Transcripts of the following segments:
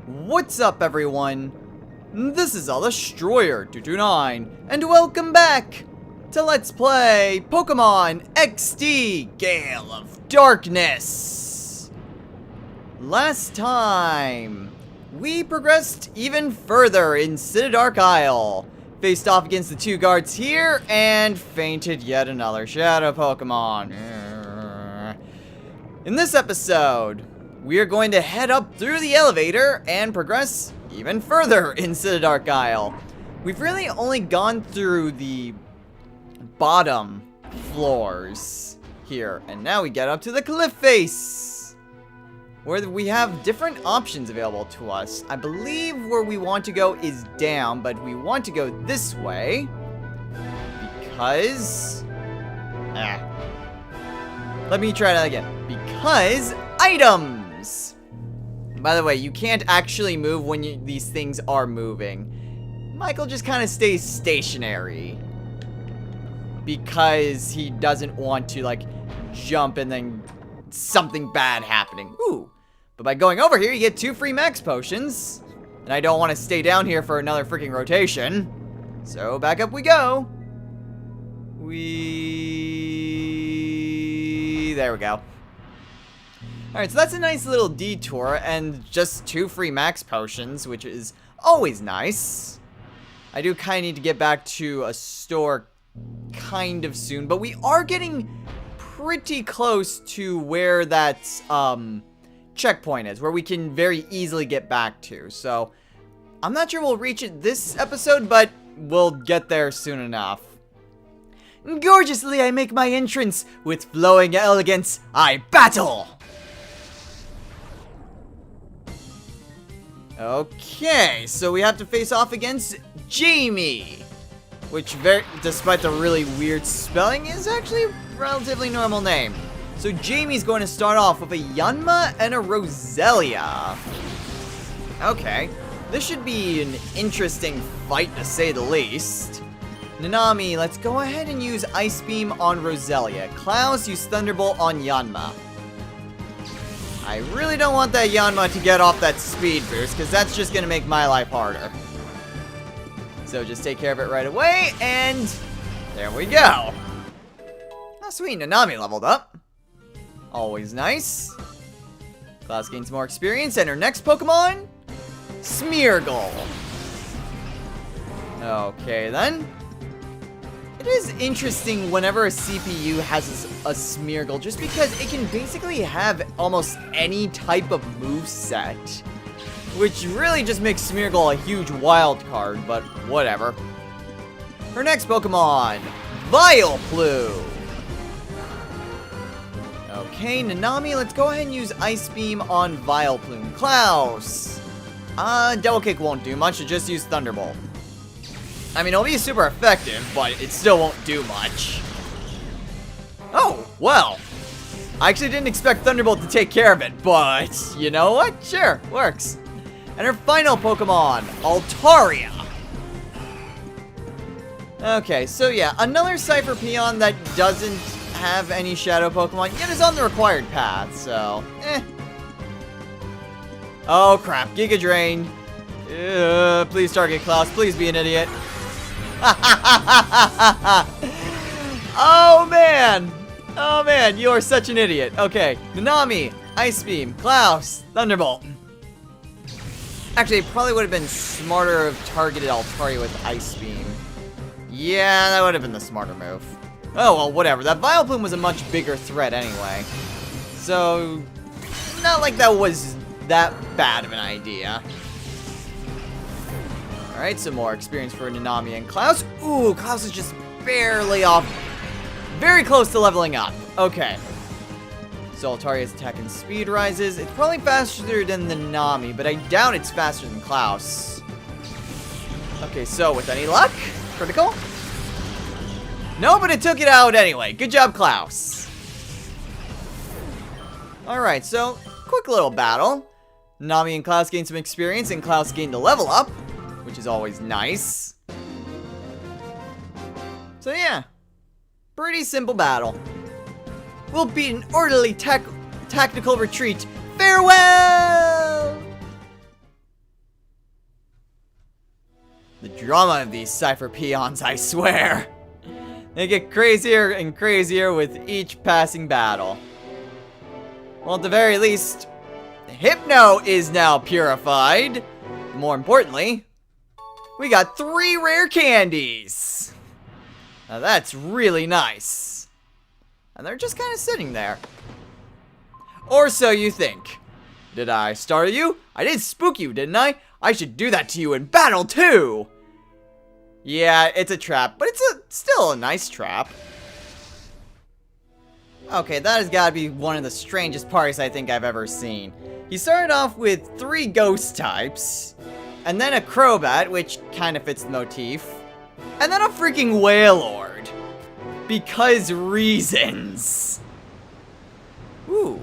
What's up, everyone? This is Destroyer229, and welcome back to Let's Play Pokemon XD Gale of Darkness. Last time, we progressed even further in Citadark Isle, faced off against the two guards here, and fainted yet another Shadow Pokemon. In this episode, we are going to head up through the elevator and progress even further in Citadark Isle. We've really only gone through the bottom floors here, and now we get up to the cliff face, where we have different options available to us. I believe where we want to go is down, but we want to go this way because... Let me try that again. Because items! By the way, you can't actually move when these things are moving. Michael just kind of stays stationary because he doesn't want to, like, jump and then something bad happening. Ooh. But by going over here, you get 2 free max potions. And I don't want to stay down here for another freaking rotation. So back up we go. There we go. Alright, so that's a nice little detour, and just 2 free max potions, which is always nice. I do kind of need to get back to a store kind of soon, but we are getting pretty close to where that checkpoint is, where we can very easily get back to. So, I'm not sure we'll reach it this episode, but we'll get there soon enough. Gorgeously I make my entrance, with flowing elegance I battle! Okay, so we have to face off against Jamie, which, despite the really weird spelling, is actually a relatively normal name. So Jamie's going to start off with a Yanma and a Roselia. Okay, this should be an interesting fight to say the least. Nanami, let's go ahead and use Ice Beam on Roselia. Klaus, use Thunderbolt on Yanma. I really don't want that Yanma to get off that speed boost, because that's just going to make my life harder. So just take care of it right away, and there we go. Oh, sweet, Nanami leveled up. Always nice. Klaus gains more experience, and her next Pokemon, Smeargle. Okay, then. It is interesting whenever a CPU has a Smeargle, just because it can basically have almost any type of moveset, which really just makes Smeargle a huge wild card, but whatever. Her next Pokemon, Vileplume. Okay, Nanami, let's go ahead and use Ice Beam on Vileplume. Klaus, Double Kick won't do much, so just use Thunderbolt. I mean, it'll be super effective, but it still won't do much. Oh, well. I actually didn't expect Thunderbolt to take care of it, but you know what? Sure, works. And her final Pokemon, Altaria. Okay, so yeah, another Cypher Peon that doesn't have any Shadow Pokemon, yet is on the required path, so, Oh, crap, Giga Drain. Please target Klaus, please be an idiot. Oh man! Oh man, you are such an idiot. Okay, Nanami, Ice Beam, Klaus, Thunderbolt. Actually, it probably would have been smarter if targeted Altaria with Ice Beam. Yeah, that would have been the smarter move. Oh well, whatever. That Vileplume was a much bigger threat anyway. So, not like that was that bad of an idea. Alright, some more experience for Nanami and Klaus. Ooh, Klaus is just barely off. Very close to leveling up. Okay. So Altaria's attack and speed rises. It's probably faster than Nanami, but I doubt it's faster than Klaus. Okay, so with any luck, critical? No, but it took it out anyway. Good job, Klaus. Alright, so quick little battle. Nanami and Klaus gained some experience, and Klaus gained a level up, which is always nice. So yeah, pretty simple battle. We'll beat an orderly tactical retreat. Farewell! The drama of these Cypher peons, I swear. They get crazier and crazier with each passing battle. Well, at the very least, Hypno is now purified. More importantly, we got 3 rare candies. Now that's really nice. And they're just kind of sitting there. Or so you think. Did I startle you? I did spook you, didn't I? I should do that to you in battle too. Yeah, it's a trap, but it's still a nice trap. Okay, that has got to be one of the strangest parties I think I've ever seen. He started off with 3 ghost types, and then a Crobat, which kind of fits the motif, and then a freaking Wailord. Because reasons. Ooh.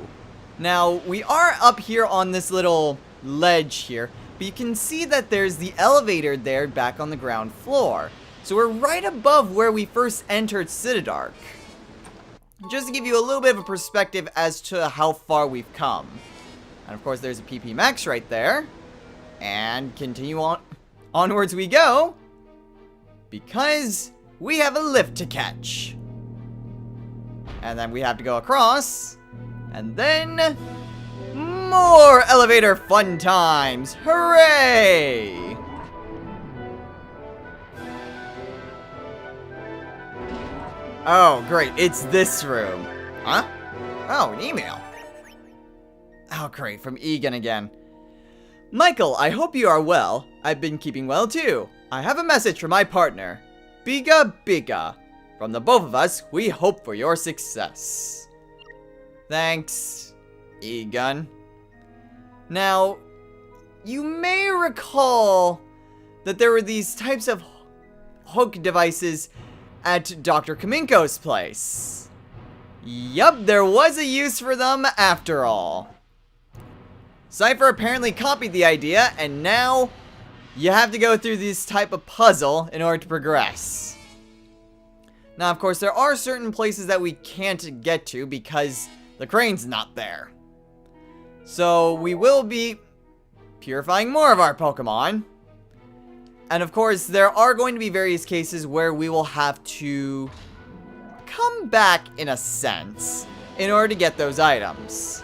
Now, we are up here on this little ledge here, but you can see that there's the elevator there back on the ground floor. So we're right above where we first entered Citadark. Just to give you a little bit of a perspective as to how far we've come. And of course there's a PP Max right there. And continue on onwards we go. Because we have a lift to catch. And then we have to go across. And then more elevator fun times! Hooray! Oh, great. It's this room. Huh? Oh, an email. Oh, great. From Egan again. Michael, I hope you are well. I've been keeping well, too. I have a message from my partner. Biga Biga. From the both of us, we hope for your success. Thanks, Egan. Now, you may recall that there were these types of hook devices at Dr. Kaminko's place. Yup, there was a use for them after all. Cypher apparently copied the idea, and now you have to go through this type of puzzle in order to progress. Now, of course, there are certain places that we can't get to because the crane's not there. So we will be purifying more of our Pokemon. And of course, there are going to be various cases where we will have to come back in a sense in order to get those items.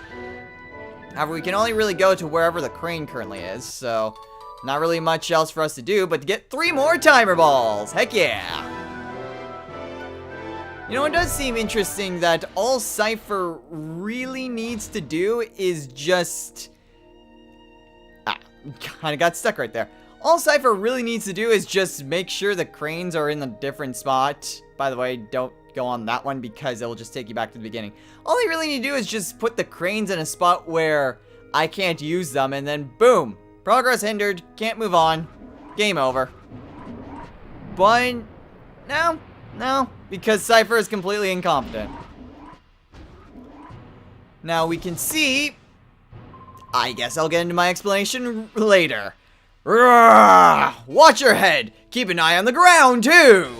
However, we can only really go to wherever the crane currently is, so not really much else for us to do but to get 3 more timer balls. Heck yeah! You know, it does seem interesting that all Cypher really needs to do is just... kind of got stuck right there. All Cypher really needs to do is just make sure the cranes are in a different spot. By the way, don't go on that one because it will just take you back to the beginning. All you really need to do is just put the cranes in a spot where I can't use them, and then boom! Progress hindered, can't move on, game over. But, no, because Cypher is completely incompetent. Now we can see... I guess I'll get into my explanation later. Roar! Watch your head! Keep an eye on the ground, too!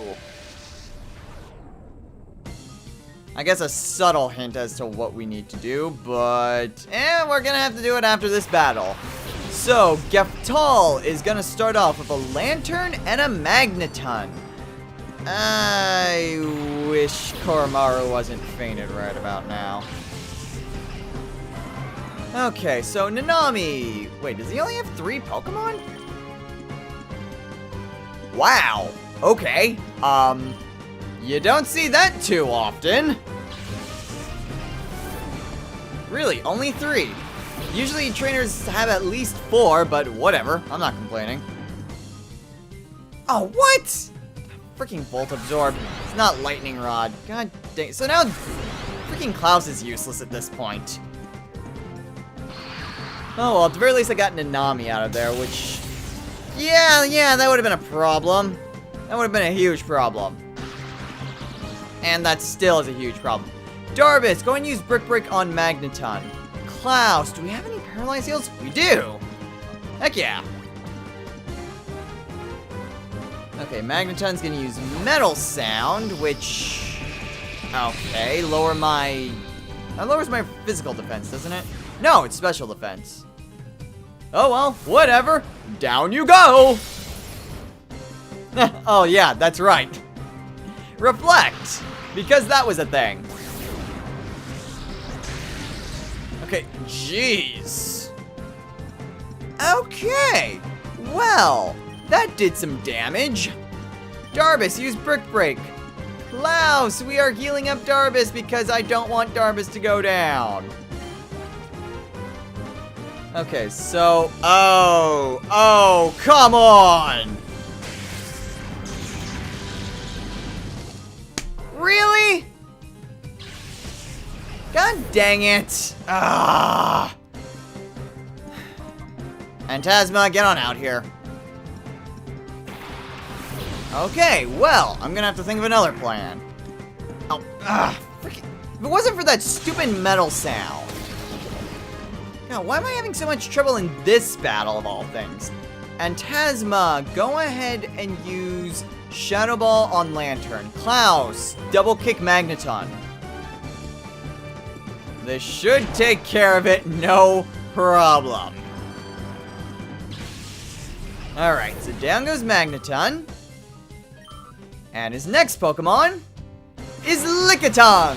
I guess a subtle hint as to what we need to do, but... we're gonna have to do it after this battle. So, Geftal is gonna start off with a Lantern and a Magneton. I wish Koromaru wasn't fainted right about now. Okay, so Nanami. Wait, does he only have 3 Pokemon? Wow. Okay. You don't see that too often. Really, only 3. Usually trainers have at least 4, but whatever. I'm not complaining. Oh, what? Freaking Volt Absorb. It's not Lightning Rod. God dang. So now freaking Klaus is useless at this point. Oh, well, at the very least I got Nanami out of there, which... Yeah, that would have been a problem. That would have been a huge problem. And that still is a huge problem. Darvis, go and use Brick Break on Magneton. Klaus, do we have any Paralyze Heals? We do! Heck yeah! Okay, Magneton's gonna use Metal Sound, which... Okay, that lowers my physical defense, doesn't it? No, it's special defense. Oh well, whatever. Down you go! Oh yeah, that's right. Reflect! Because that was a thing. Okay, jeez. Okay, well, that did some damage. Darbus, use Brick Break. Klaus, we are healing up Darbus because I don't want Darbus to go down. Okay, so, oh, come on! Really? God dang it. Ah. Phantasma, get on out here. Okay, well, I'm gonna have to think of another plan. Oh, freaking. If it wasn't for that stupid metal sound. Now, why am I having so much trouble in this battle of all things? Phantasma, go ahead and use Shadow Ball on Lantern. Klaus, double kick Magneton. This should take care of it, no problem. Alright, so down goes Magneton. And his next Pokemon is Lickitung.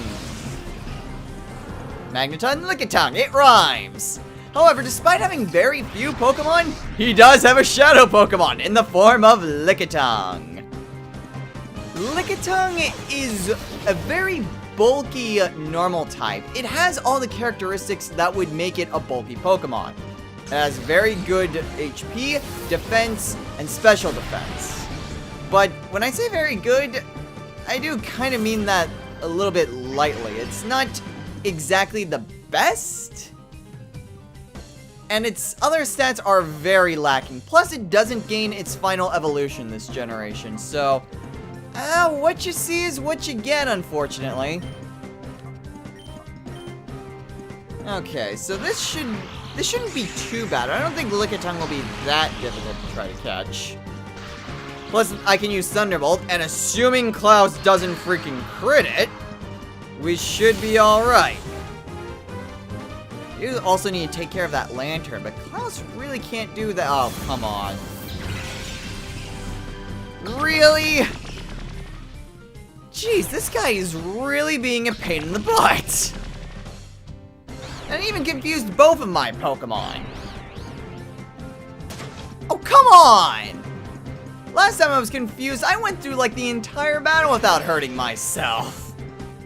Magneton, Lickitung, it rhymes. However, despite having very few Pokemon, he does have a Shadow Pokemon in the form of Lickitung. Lickitung is a very bulky normal type. It has all the characteristics that would make it a bulky Pokemon. It has very good HP, defense, and special defense. But when I say very good, I do kind of mean that a little bit lightly. It's not exactly the best, and its other stats are very lacking. Plus, it doesn't gain its final evolution this generation, so what you see is what you get, unfortunately. Okay, so this shouldn't be too bad. I don't think Lickitung will be that difficult to try to catch. Plus, I can use Thunderbolt, and assuming Klaus doesn't freaking crit it, we should be alright. You also need to take care of that Lantern, but Klaus really can't do that. Oh, come on. Really? Jeez, this guy is really being a pain in the butt. And even confused both of my Pokemon. Oh, come on! Last time I was confused, I went through like the entire battle without hurting myself.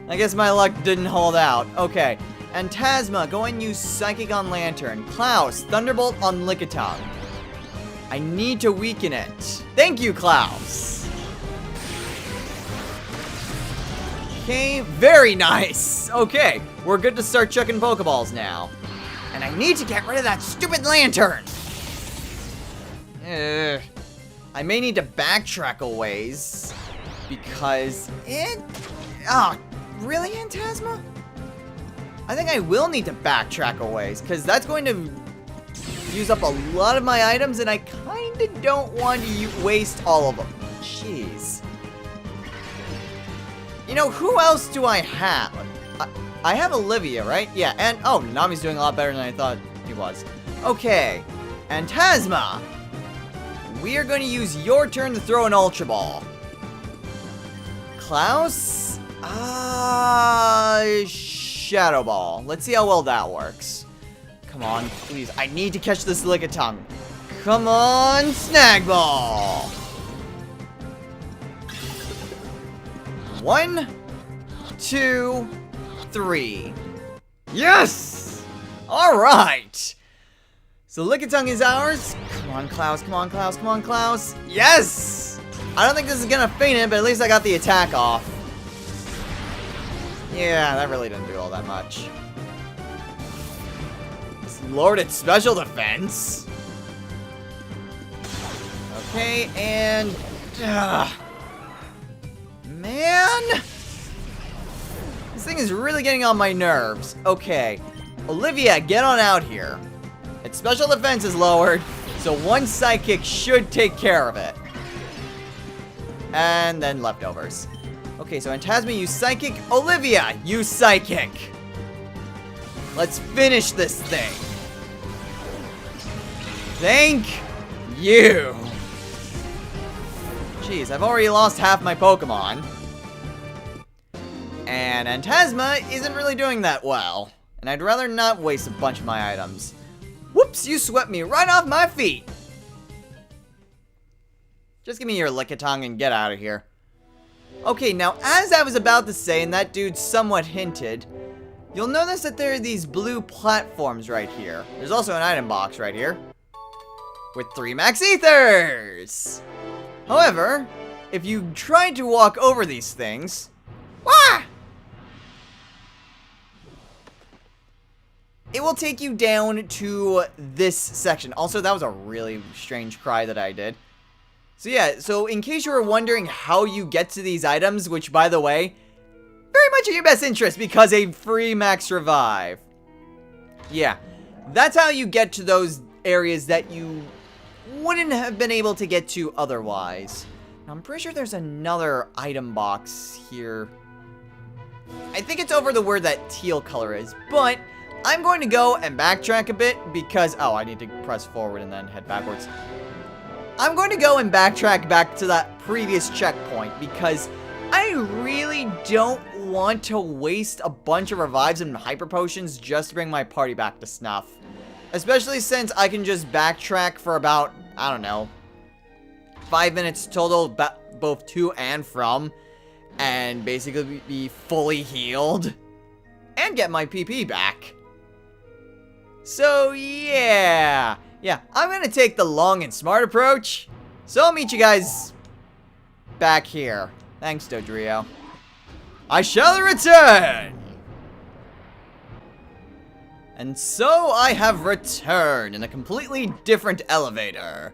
I guess my luck didn't hold out. Okay, Phantasma, go and use Psychic on Lantern. Klaus, Thunderbolt on Lickitung. I need to weaken it. Thank you, Klaus. Okay, very nice. Okay, we're good to start chucking Pokeballs now. And I need to get rid of that stupid Lantern. I may need to backtrack a ways, because it... Oh, really, Phantasma? I think I will need to backtrack a ways, because that's going to use up a lot of my items, and I kind of don't want to waste all of them. Jeez. You know, who else do I have? I have Olivia, right? Yeah, and... Oh, Nami's doing a lot better than I thought he was. Okay. Phantasma. We are going to use your turn to throw an Ultra Ball. Klaus? Shadow Ball. Let's see how well that works. Come on, please. I need to catch this Lickitung. Come on, Snag Ball. 1, 2, 3. Yes! Alright! So Lickitung is ours. Come on, Klaus, come on, Klaus, come on, Klaus. Yes! I don't think this is gonna faint him, but at least I got the attack off. Yeah, that really didn't do all that much. It's lowered its special defense. Okay, and... man! This thing is really getting on my nerves. Okay, Olivia, get on out here. Its special defense is lowered, so one Psychic should take care of it. And then leftovers. Okay, so Phantasma, use Psychic. Olivia, use Psychic. Let's finish this thing. Thank you. Jeez, I've already lost half my Pokemon. And Antasma isn't really doing that well. And I'd rather not waste a bunch of my items. Whoops, you swept me right off my feet. Just give me your Lickitung and get out of here. Okay, now as I was about to say, and that dude somewhat hinted, you'll notice that there are these blue platforms right here. There's also an item box right here with 3 Max Ethers. However, if you try to walk over these things, wah! It will take you down to this section. Also, that was a really strange cry that I did. So yeah, so in case you were wondering how you get to these items, which by the way, very much in your best interest because a free max revive. Yeah, that's how you get to those areas that you wouldn't have been able to get to otherwise. Now, I'm pretty sure there's another item box here. I think it's over the where that teal color is, but I'm going to go and backtrack a bit because, oh, I need to press forward and then head backwards. I'm going to go and backtrack back to that previous checkpoint because I really don't want to waste a bunch of revives and hyper potions just to bring my party back to snuff. Especially since I can just backtrack for about, I don't know, 5 minutes total, both to and from, and basically be fully healed and get my PP back. So yeah, I'm gonna take the long and smart approach. So I'll meet you guys back here. Thanks, Dodrio. I shall return! And so I have returned in a completely different elevator.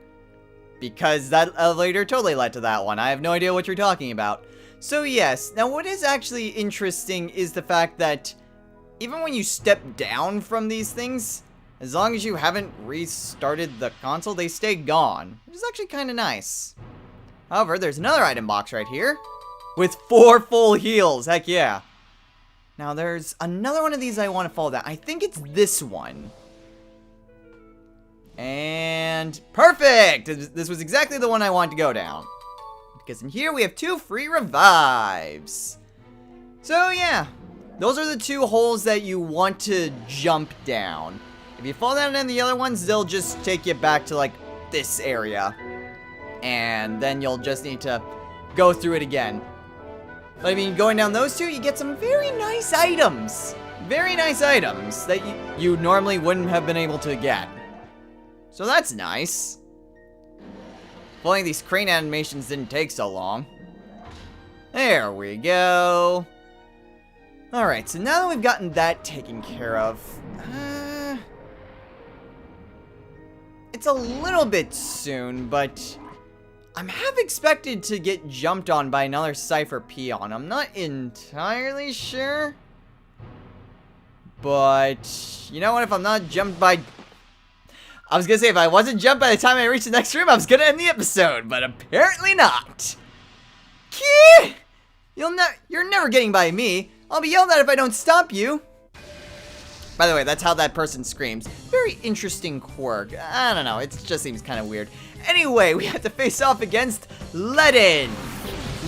Because that elevator totally led to that one. I have no idea what you're talking about. So yes, now what is actually interesting is the fact that even when you step down from these things, as long as you haven't restarted the console, they stay gone. Which is actually kind of nice. However, there's another item box right here with 4 full heals. Heck yeah. Now, there's another one of these I want to follow down. I think it's this one. And perfect! This was exactly the one I wanted to go down. Because in here we have 2 free revives. So yeah, those are the 2 holes that you want to jump down. If you fall down in the other ones, they'll just take you back to like this area. And then you'll just need to go through it again. But I mean, going down those 2, you get some very nice items. Very nice items that you normally wouldn't have been able to get. So that's nice. If only these crane animations didn't take so long. There we go. Alright, so now that we've gotten that taken care of, it's a little bit soon, but I'm half expected to get jumped on by another Cypher Peon. I'm not entirely sure. But, you know what, if I'm not jumped by... I was gonna say, if I wasn't jumped by the time I reached the next room, I was gonna end the episode, but apparently not. Kee! You're never getting by me. I'll be yelled at if I don't stop you. By the way, that's how that person screams. Very interesting quirk. I don't know, it just seems kind of weird. Anyway, we have to face off against Ledin.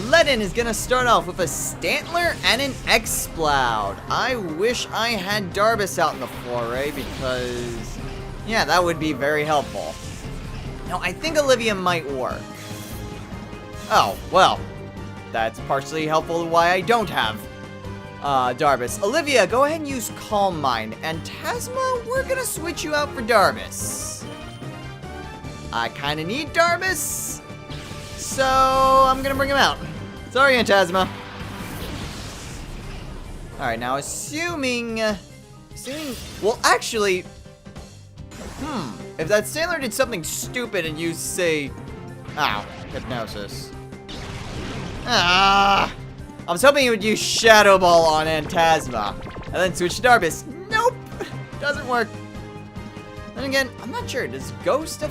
Ledin is gonna start off with a Stantler and an Exploud. I wish I had Darbus out in the foray because, yeah, that would be very helpful. Now, I think Olivia might work. Oh, well, that's partially helpful why I don't have Darbus. Olivia, go ahead and use Calm Mind. And Tasma, we're gonna switch you out for Darbus. I kind of need Darbus, so I'm gonna bring him out. Sorry, Antasma. Alright, now assuming, well, actually, if that Sailor did something stupid and used, say, Hypnosis. I was hoping he would use Shadow Ball on Antasma, and then switch to Darbus. Nope, doesn't work. Then again, I'm not sure, does Ghost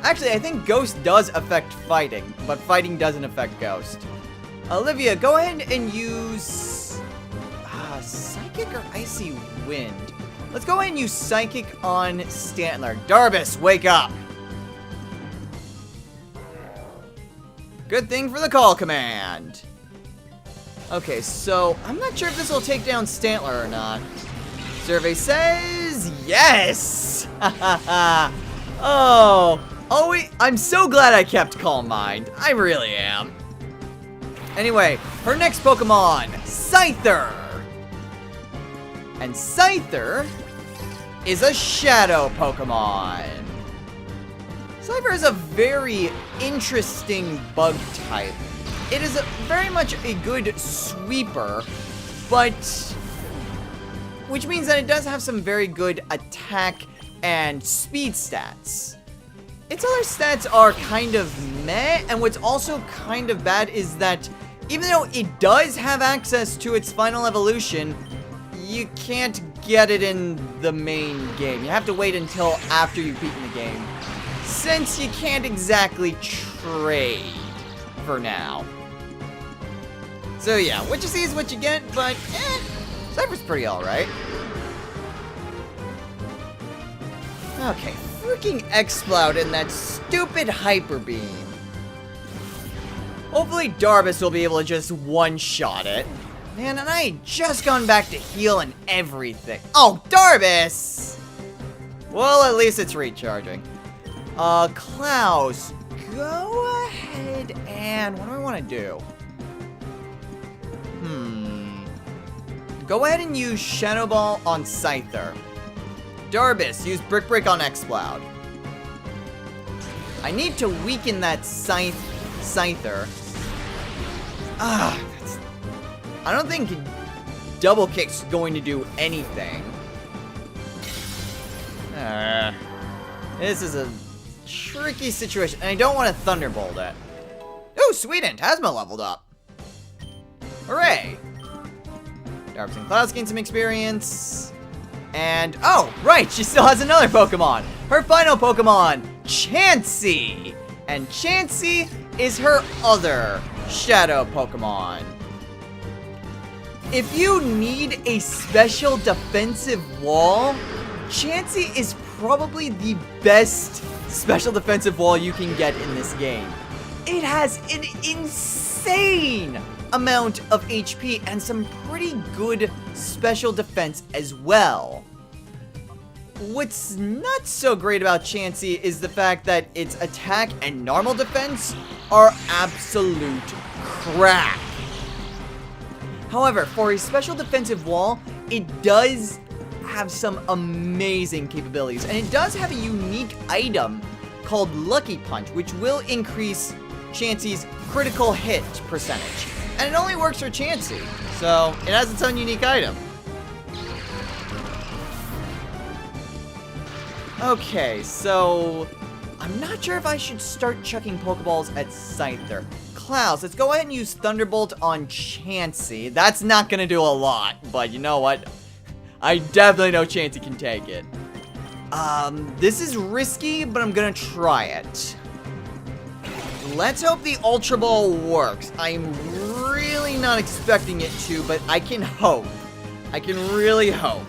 Actually, I think Ghost does affect fighting, but fighting doesn't affect Ghost. Olivia, go ahead and use Psychic or Icy Wind. Let's go ahead and use Psychic on Stantler. Darbus, wake up! Good thing for the call command. Okay, so I'm not sure if this will take down Stantler or not. Survey says yes! I'm so glad I kept Calm Mind. I really am. Anyway, her next Pokemon, Scyther. And Scyther is a Shadow Pokemon. Scyther is a very interesting bug type. It is very much a good sweeper, but which means that it does have some very good attack and speed stats. Its other stats are kind of meh, and what's also kind of bad is that even though it does have access to its final evolution, you can't get it in the main game. You have to wait until after you've beaten the game, since you can't exactly trade for now. So yeah, what you see is what you get, but Cypher's pretty alright. Okay, freaking Exploud and that stupid Hyper Beam. Hopefully Darbus will be able to just one-shot it. Man, and I had just gone back to heal and everything. Oh, Darbus! Well, at least it's recharging. Klaus, go ahead and... what do I want to do? Go ahead and use Shadow Ball on Scyther. Darbus, use Brick Break on Exploud. I need to weaken that Scyther. I don't think Double Kick's going to do anything. This is a tricky situation, and I don't want to Thunderbolt it. Oh, Sweden, Tasma leveled up. Hooray! Darbus and Klaus gain some experience. And, oh, right, she still has another Pokemon. Her final Pokemon, Chansey. And Chansey is her other Shadow Pokemon. If you need a special defensive wall, Chansey is probably the best special defensive wall you can get in this game. It has an insane amount of HP and some pretty good special defense as well. What's not so great about Chansey is the fact that its attack and normal defense are absolute crap. However, for a special defensive wall, it does have some amazing capabilities, and it does have a unique item called Lucky Punch, which will increase Chansey's critical hit percentage. And it only works for Chansey, so it has its own unique item. Okay, so I'm not sure if I should start chucking Pokeballs at Scyther. Klaus, let's go ahead and use Thunderbolt on Chansey. That's not gonna do a lot, but you know what? I definitely know Chansey can take it. This is risky, but I'm gonna try it. Let's hope the Ultra Ball works. I'm really not expecting it to, but I can hope. I can really hope.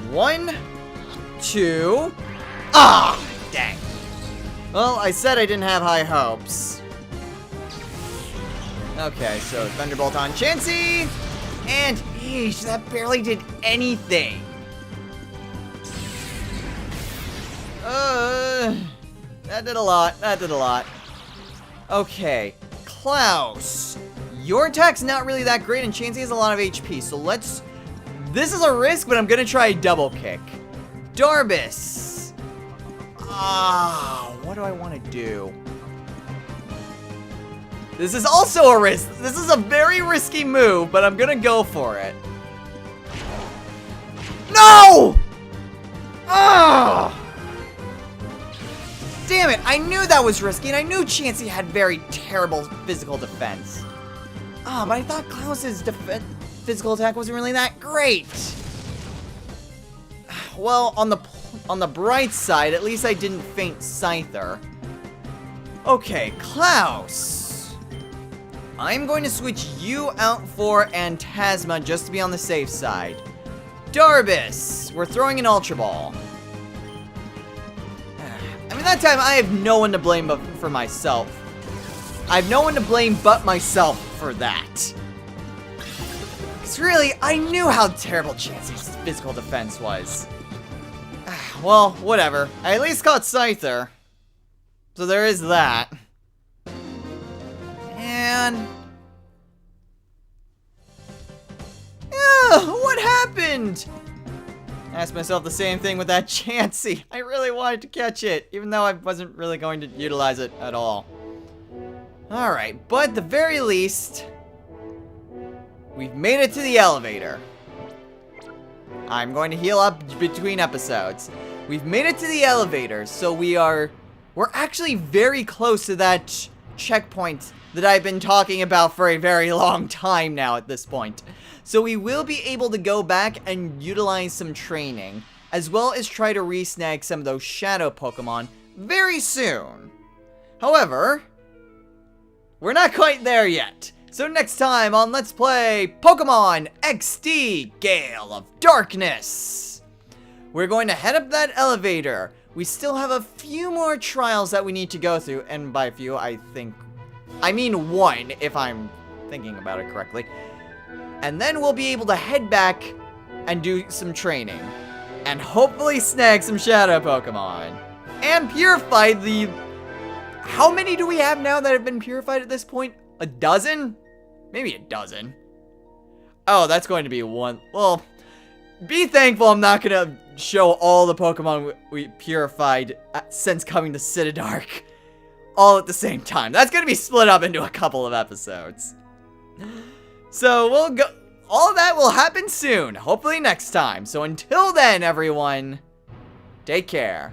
1, 2... ah! Dang. Well, I said I didn't have high hopes. Okay, so Thunderbolt on Chansey. And, eesh, that barely did anything. That did a lot. That did a lot. Okay, Klaus. Your attack's not really that great, and Chansey has a lot of HP, so let's... this is a risk, but I'm gonna try a Double Kick. Darbus. What do I want to do? This is also a risk. This is a very risky move, but I'm gonna go for it. No! Damn it, I knew that was risky, and I knew Chansey had very terrible physical defense. But I thought Klaus's physical attack wasn't really that great. Well, on the bright side, at least I didn't faint Scyther. Okay, Klaus. I'm going to switch you out for Antasma just to be on the safe side. Darbus, we're throwing an Ultra Ball. I mean, that time I have no one to blame but for myself. I have no one to blame but myself for that. Because really, I knew how terrible Chansey's physical defense was. Well, whatever. I at least caught Scyther. So there is that. And... what happened? I asked myself the same thing with that Chansey. I really wanted to catch it, even though I wasn't really going to utilize it at all. Alright, but at the very least, we've made it to the elevator. I'm going to heal up between episodes. We've made it to the elevator, so we're actually very close to that checkpoint that I've been talking about for a very long time now at this point. So we will be able to go back and utilize some training, as well as try to re-snag some of those shadow Pokemon very soon. However, we're not quite there yet. So next time on Let's Play Pokemon XD Gale of Darkness, we're going to head up that elevator. We still have a few more trials that we need to go through, and by few, I mean one, if I'm thinking about it correctly. And then we'll be able to head back and do some training. And hopefully snag some shadow Pokemon. And purify the... How many do we have now that have been purified at this point? A dozen? Maybe a dozen. Oh, that's going to be one. Well, be thankful I'm not going to show all the Pokemon we purified since coming to Citadark all at the same time. That's going to be split up into a couple of episodes. So we'll go, all of that will happen soon, hopefully next time. So until then, everyone, take care.